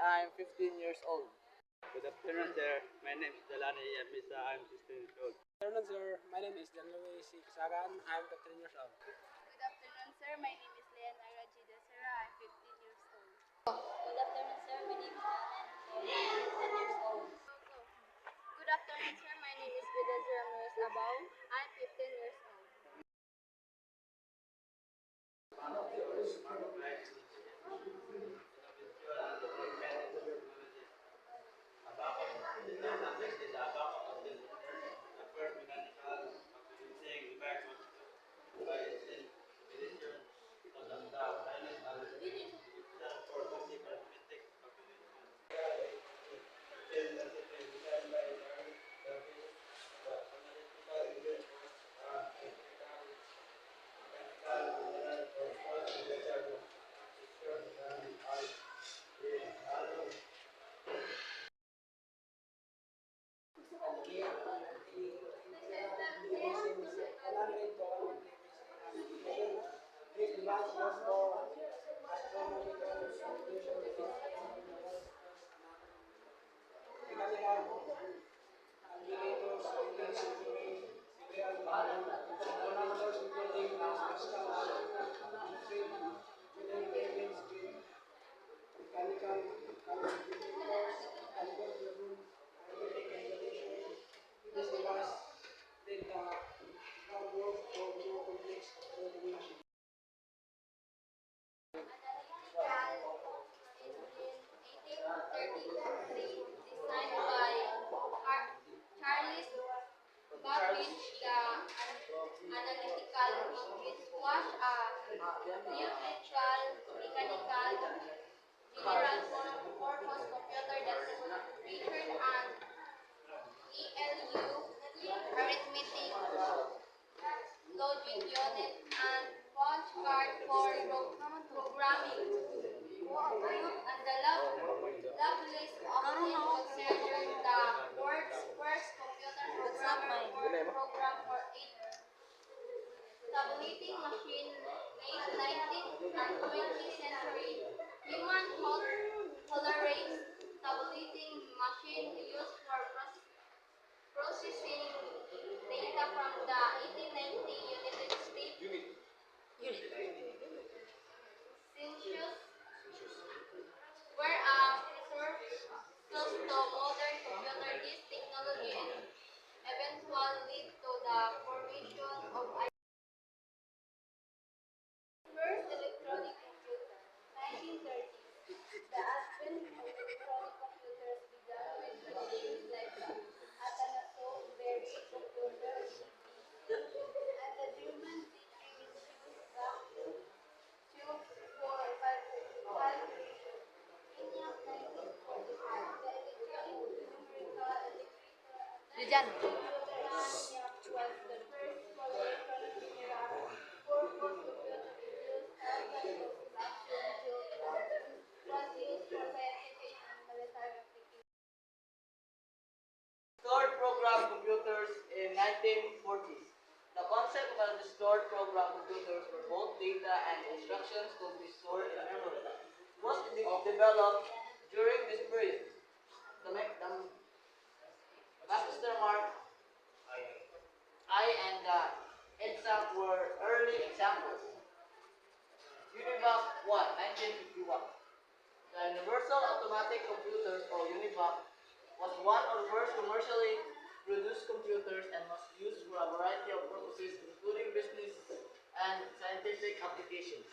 I'm 15 years old. Good afternoon, sir. My name is Dalani Yamisa. I'm 16 years old. Good afternoon, sir. My name is John Luis Kasagan. I'm 15 years old. Good afternoon, sir. My name is Leonara G. Desera. I'm 15 years old. Good afternoon, sir. My name is Janet. I'm 10 years old. Good afternoon, sir. My name is Vidal Ramirez Abaw. I'm 15 years old. Designed by Charles Babbage, the analytical computer squash, a theoretical mechanical general purpose computer that featured an ELU, arithmetic, logic unit, and punch card for programming. And the Lovelace often considered the world's first computer program for a tabulating machine. Late 19th and 20th century, human tolerates tabulating machine used for processing data from the 1890 United States Census, where a surplus to modern computer. This technology eventually led to the formation of first electronic computer, 1930s. The advent of electronic computers began with machines like the Atanasoff-Berry computer, and the German teaching back tube for calculation. In 1945, the electronic numerical Diyan. computer ENIAC was the first full electronic general purpose computer to use outside of classroom children. Was used for scientific and military applications. Stored program computers in 1940s. The concept of the stored program computers where both data and instructions could be stored in memory was developed during this period. The Baxter Mark I and the EDSAC were early examples. Univac 1, 1951. The Universal Automatic Computers, or Univac, was one of the first commercially produced computers and was used for a variety of purposes, including business and scientific applications.